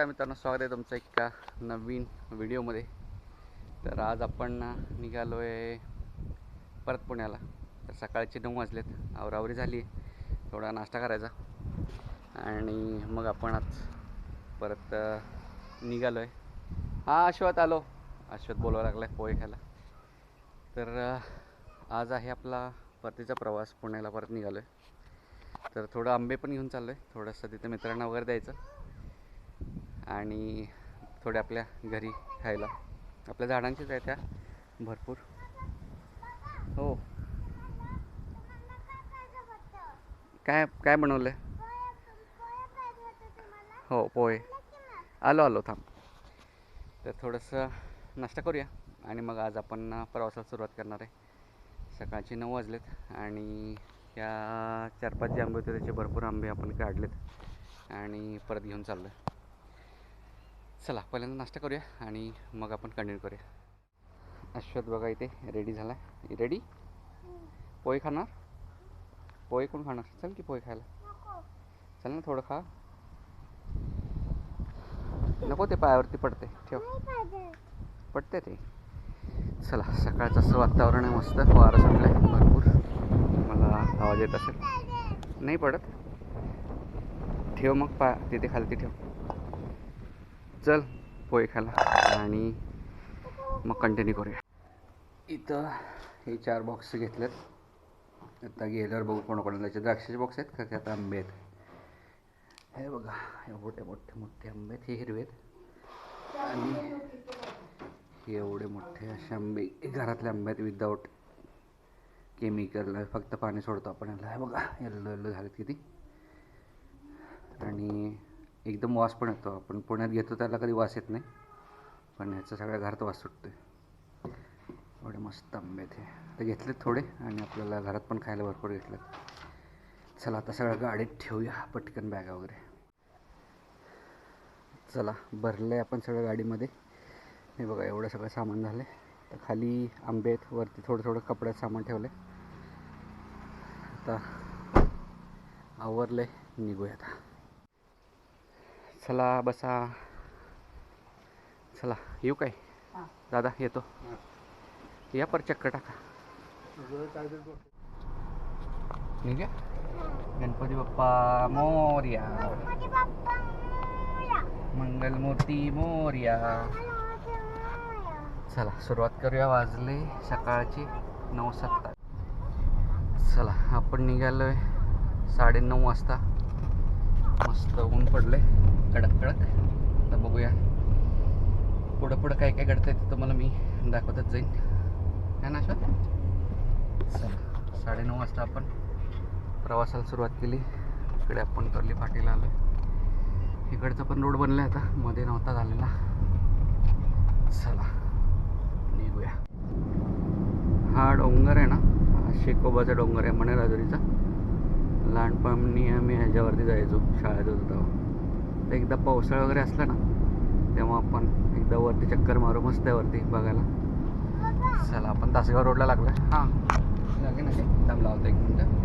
मित्रांनो, स्वागत आहे तुमचं एका नवीन व्हिडिओमध्ये. तर आज आपण निघालो आहे परत पुण्याला. तर सकाळचे 9 वाजलेत, आवरावरी झाली आहे, थोडा नाश्ता करायचा आणि मग आपण आज परत निघालो आहे. हां अश्वत आलो, अश्वत बोलावं लागला आहे पोहे खायला. तर आज आहे आपला परतीचा प्रवास, पुण्याला परत निघालो आहे. तर थोडं आंबे पण घेऊन चाललो आहे, थोडंसं तिथे मित्रांना वगैरे द्यायचं आणि थोडे आपल्या घरी खायला. आपल्या झाडांचीच आहे त्या भरपूर. हो, काय काय बनवलं आहे? हो पोहे. आलो आलो थांब. तर थोडंसं नाश्ता करूया आणि मग आज आपण प्रवासाला सुरुवात करणार आहे. सकाळचे 9 वाजलेत आणि या 4-5 जे आंबे होते त्याचे भरपूर आंबे आपण काढलेत आणि परत घेऊन चाललो आहे. चला पहिल्यांदा नाश्ता करूया आणि मग आपण कंटिन्यू करूया. अश्वत बघा इथे रेडी झाला आहे. रेडी? पोहे खाणार? पोहे कोण खाणार? चल की पोहे खायला. चल ना, थोडं खा. नको, ते पायावरती पडते, ठेव. पडते ते. चला, सकाळचं असं वातावरण आहे, मस्त वारं सुटलं आहे भरपूर. मला आवाज येत असेल. नाही पडत, ठेव मग पाय तिथे खालती ठेव. चल पोहे खायला आणि मग कंटिन्यू करूया. इथं हे 4 बॉक्स घेतलेत. आता गेल्यावर बघू कोणाकोणाला त्याचे. द्राक्षाचे बॉक्स आहेत का, त्यात आंबे आहेत. हे बघा, एवढे मोठे मोठे आंबे आहेत. हे हिरवे आहेत आणि एवढे मोठे असे आंबे घरातले आंबे आहेत, विदाऊट केमिकल. फक्त पाणी सोडतो आपण याला. हे बघा येल्लो येल्लो झालेत किती. आणि एकदम वास पण येतो. आपण पुण्यात घेतो त्याला कधी वास येत नाही, पण ह्याचा सगळ्या घरात वास सुटतो. एवढे मस्त आंबे आहेत. ते घेतलेत थोडे आणि आपल्याला घरात पण खायला भरपूर घेतलेत. चला आता सगळं गाडीत ठेवूया पटकन, बॅगा वगैरे. चला, भरलं आहे आपण सगळं गाडीमध्ये. हे बघा एवढं सगळं सामान झालं आहे. तर खाली आंबे आहेत, वरती थोडं थोडं कपड्यात सामान ठेवलं आहे. आता आवरलं आहे, निघूया आता. चला बसा. चला येऊ काय दादा? येतो या, पर चक्कर टाका. ठीक आहे. गणपती बाप्पा मोरया, मंगलमूर्ती मोरया. चला सुरुवात करूया. वाजले सकाळचे 9:07. चला आपण निघालो आहे 9:30 वाजता. मस्त ऊन पडलं आहे कडक कडक. आता बघूया पुढं पुढं काय काय घडतं आहे, तिथं मला मी दाखवतच जाईन, है ना अशा. चला 9:30 वाजता आपण प्रवासाला सुरुवात केली. इकडे आपण कर्ली फाटीला आलो आहे. इकडचा पण रोड बनला आहे आता, मध्ये नव्हता झालेला. चला निघूया. हा डोंगर आहे ना, हा शेकोबाचा डोंगर आहे, मणेराजुरीचा. लहानपणी आम्ही ह्याच्यावरती जायचो शाळेत होतो तेव्हा. तर एकदा पावसाळा वगैरे असला ना, तेव्हा आपण एकदा वरती चक्कर मारू. मस्त आहे वरती बघायला. चला आपण तासगाव रोडला लागलो आहे. हां लागे ना, एकदम लावतो 1 मिनटं.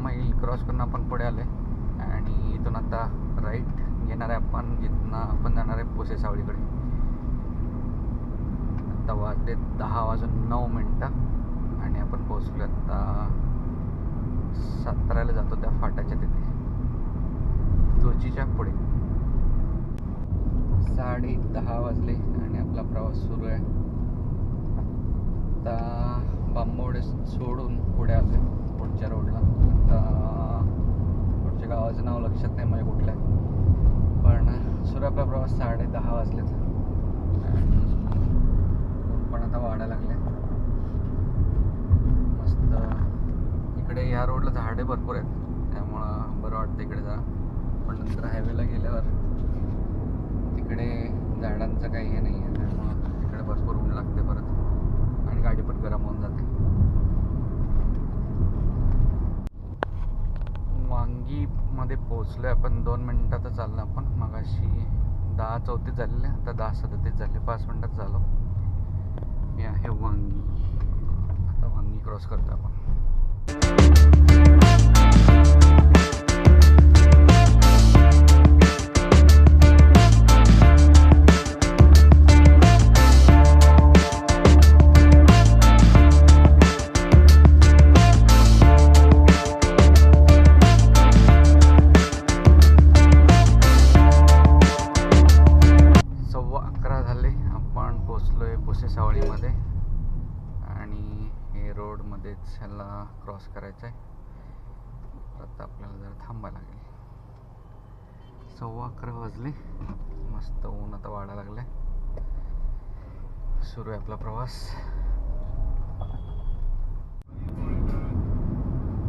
मैल क्रॉस करून आपण पुढे आले आणि इथून आता राईट घेणार आहे आपण, जिथून आपण जाणार आहे पुसे सावळीकडे. आता वाजले 10:09 आणि आपण पोहोचलो आता 17ला जातो त्या फाट्याच्या तिथे, तुळशीच्या पुढे. 10:30 वाजले आणि आपला प्रवास सुरू आहे. आता बांबवडे सोडून पुढे आलो पुढच्या रोडला. आता पुढच्या गावाचं नाव लक्षात नाही माझ्या कुठलं आहे, पण सुरू आपला प्रवास. 10:30 वाजलेत आणि पण आता वाढायला लागले. मस्त इकडे ह्या रोडला झाडे भरपूर आहेत, त्यामुळं बरं वाटतं इकडे जा. पण नंतर हायवेला म्हटल्यावर तिकडे झाडांचं काही हे नाही आहे, त्यामुळं तिकडे भरपूर ऊन लागते परत आणि गाडी पण गरम होऊन जाते. वांगीमध्ये पोचलो आहे आपण. 2 मिनटात चाललो आपण. मगाशी 10:34 झालेले, आता 10:37 झाले. 5 मिनटात झालो. हे आहे वांगी. आता वांगी क्रॉस करतो आपण. सावळीमध्ये आणि हे रोडमध्येच ह्याला क्रॉस करायचं आहे. आता आपल्याला जरा थांबायला लागेल. 11:15 वाजले. मस्त ऊन आता वाढायला लागलं आहे. सुरू आहे आपला प्रवास.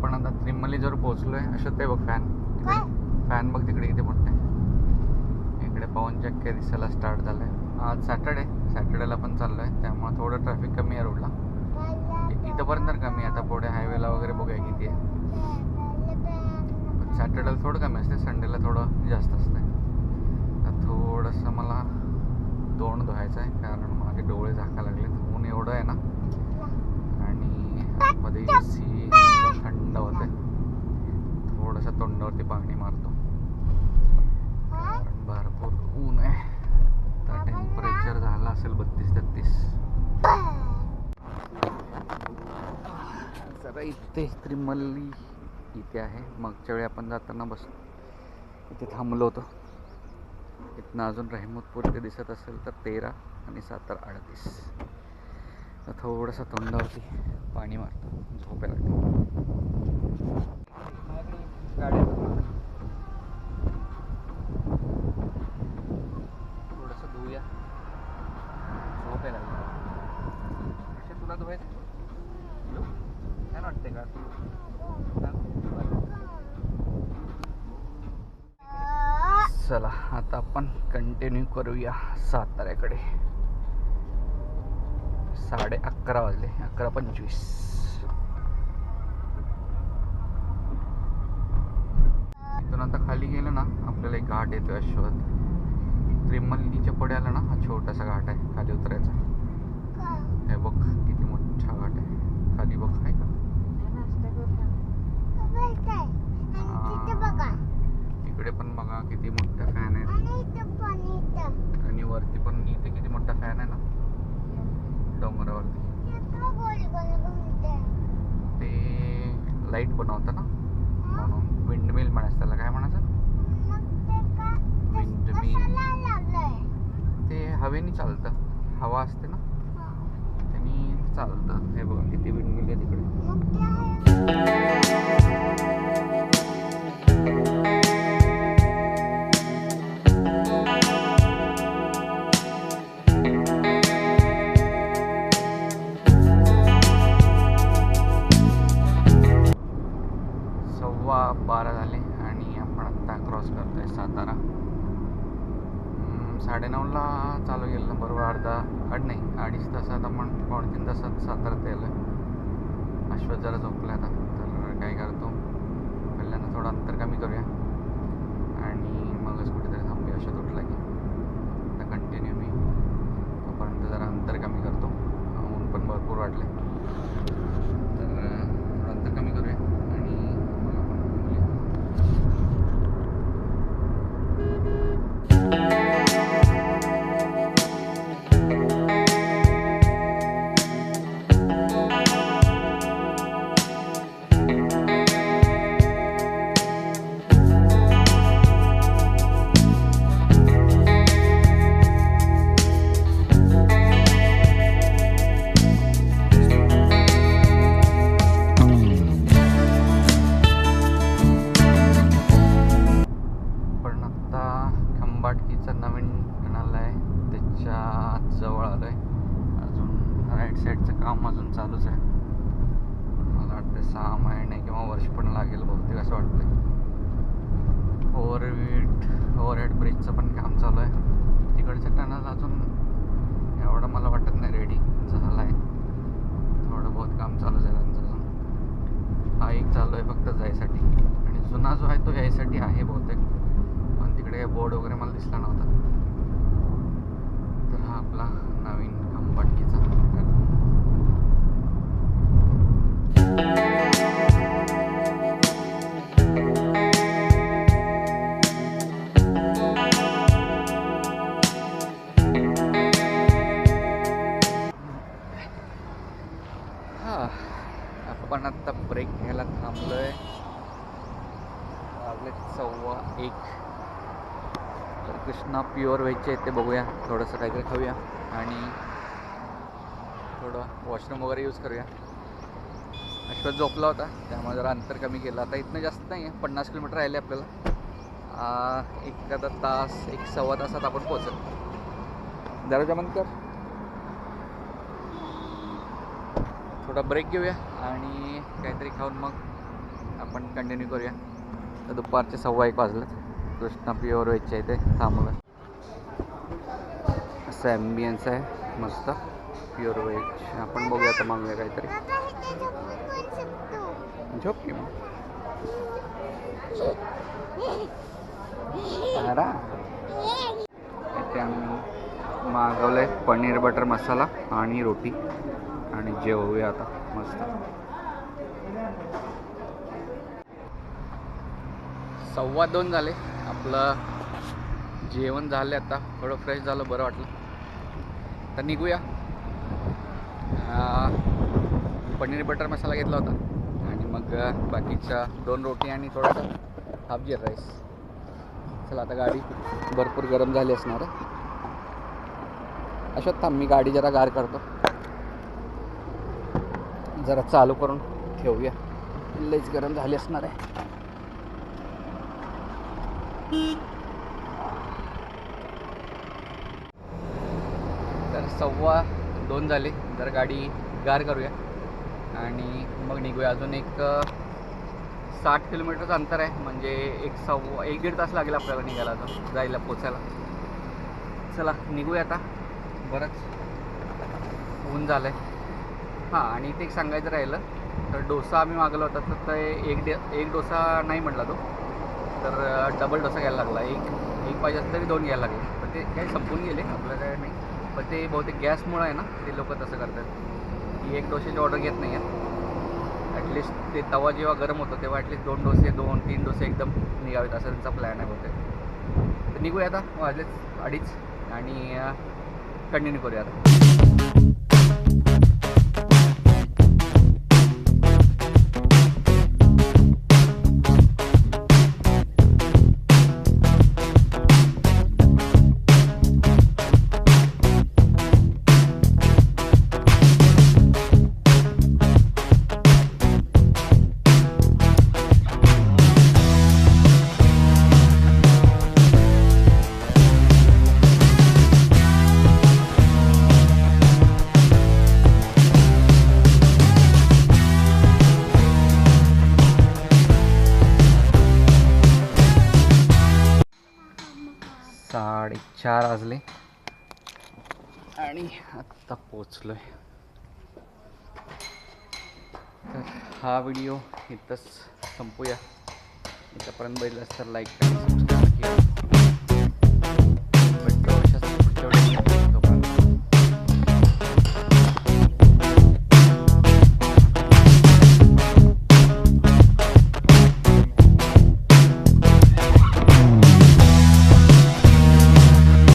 पण आता त्रिमली जर पोहोचलो आहे. अशा ते बघ फॅन बघ तिकडे किती मोठा आहे. इकडे पवन चक्क्या दिसायला स्टार्ट झालं आहे. आज सॅटर्डेला पण चाललो आहे, त्यामुळे थोडं ट्रॅफिक कमी आहे रोडला. इथंपर्यंत तर कमी आहे. आता पुढे हायवेला वगैरे बघूया किती आहे. पण सॅटर्डेला थोडं कमी असते, संडेला थोडं जास्त असते. तर थोडंसं मला तोंड धुवायचं आहे, कारण माझे डोळे झाका लागले. ऊन एवढं आहे ना, आणि मध्ये AC थंड होते. थोडंसं तोंडावरती पाणी मारतो, कारण भरपूर ऊन आहे. टेम्परेचर झालं असेल 32-33. जरा इथे त्रिमल्ली इथे आहे. मागच्या वेळी आपण जाताना बस इथे थांबलो होतो. इथनं अजून रहमतपूर ते दिसत असेल तर 13 आणि 7:38. तर थोडंसं तोंडावरती पाणी मारतो, झोपायला गाडी धुया. झोपायला तुला धुवायचं काय वाटते का? चला आता आपण कंटिन्यू करूया साताऱ्याकडे. 11:30 वाजले. 11:25. इथून आता खाली गेलं ना, आपल्याला एक घाट येतो अश्वत. त्रिमल्लीच्या पुढे आला ना, हा छोटासा घाट आहे खाली उतरायचा. हे बघ किती मोठा घाट आहे. खाली बघ आहे का? इकडे पण बघा किती मोठा फॅन आहे. आणि वरती पण इथे किती मोठा फॅन आहे ना, डोंगरावरती. ते लाईट बनवतं ना, म्हणून विंडमिल म्हणायचं त्याला. काय म्हणायचं? विंडमिल. ते हवेने चालतं. हवा असते ना, त्यांनी चालतं. हे बघा किती विंडमिल आहे तिकडे. सव्वा 12 झाले आणि आपण आत्ता क्रॉस करतोय सातारा. 9:30ला चालू केलं बरोबर. अडीच तासात आपण 2-3 तासात साताऱ्यात येलो आहे. अश्वत जरा झोपला आता, तर काय करतो, पहिल्यांदा थोडं अंतर कमी करूया आणि मगच कुठेतरी थांबूया. अश्वत उठला की आता कंटिन्यू मी तोपर्यंत जरा अंतर कमी करतो. ऊन पण भरपूर वाढले, तर थोडं अंतर कमी करूया आणि मग आपण बोलूया. खंबाटकीचा नवीन टनल आहे, त्याच्या जवळ आलो आहे. अजून राईट साईडचं काम अजून चालूच आहे. मला वाटतं 6 महिने किंवा वर्ष पण लागेल बहुतेक असं वाटतं. ओव्हरहेड ब्रिजचं पण काम चालू आहे. तिकडच्या टनल अजून एवढं मला वाटत नाही रेडी झाला आहे. थोडं बहुत काम चालू आहे त्यांचं अजून. हा एक चालू आहे फक्त जायसाठी, आणि जुना जो आहे तो यायसाठी आहे बहुतेक, पण तिकडे बोर्ड वगैरे मला दिसला नव्हता. तर हा आपला नवीन खंबाटकीचा आपण आता ब्रेक घ्यायला थांबलोय. वाजले 1:15. तर कृष्णा प्युअर व्हेजचे आहेत ते बघूया, थोडंसं काहीतरी खाऊया आणि थोडं वॉशरूम वगैरे यूज करूया. अश्वत झोपला होता त्यामुळे जरा अंतर कमी केलं. आता इथनं जास्त नाही आहे, 50 किलोमीटर राहिले आपल्याला. एखादा तास 1-1.25 तासात आपण पोहोचल. दरवाजा बंद कर. थोडा ब्रेक घेऊया आणि काहीतरी खाऊन मग आपण कंटिन्यू करूया. तर दुपारचे 1:15 वाजलेत. कृष्णा प्युअर व्हेजचे आहे ते थांबलं. असं ॲम्बियन्स आहे मस्त प्युअर व्हेज. आपण बघूया आता मागूया काहीतरी. झोप की मग. इथे आम्ही मागवलं आहे पनीर बटर मसाला आणि रोटी, आणि जेवूया आता मस्त. 2:15 झाले. आपलं जेवण झालं, आता थोडं फ्रेश झालं, बरं वाटलं. तर निघूया. पनीर बटर मसाला घेतला होता आणि मग बाकीच्या 2 रोटी आणि थोडासा हाफ जीरा राईस. चला आता गाडी भरपूर गरम झाली असणार आहे. अशात थांब, मी गाडी जरा गार करतो, जरा चालू करून ठेवूया. लईच गरम झाली असणार आहे. तर 2:15 झाले. जर गाडी गार करूया आणि मग निघूया. अजून एक 60 किलोमीटरचं अंतर आहे, म्हणजे 1-1.5 तास लागेल आपल्याला निघायला, अजून जायला पोचायला. चला निघूया आता, बरंच ऊन झालं आहे. हां, आणि ते एक सांगायचं राहिलं, तर डोसा आम्ही मागवला होता, तर ते एक डोसा नाही म्हटला तो, तर डबल डोसा घ्यायला लागला. एक पाहिजे असं तरी 2 घ्यायला लागले. पण ते काही संपून गेले, आपलं काय नाही. पण ते बहुतेक गॅसमुळं आहे ना, ते लोक तसं करतात की एक डोशाची ऑर्डर घेत नाही आहे. ॲटलिस्ट ते तवा जेव्हा गरम होतो तेव्हा ॲटलिस्ट 2 डोसे 2-3 डोसे एकदम निघावेत, असा त्यांचा प्लॅन आहे बहुतेक. तर निघूया आता, वाजलेच 2:30 आणि कंटिन्यू करूया आता. साडे 4 वाजले आणि आत्ता पोचलो आहे. तर हा व्हिडिओ इथंच संपूया. इथंपर्यंत बघितलास तर लाईक करा, सबस्क्राईब करा.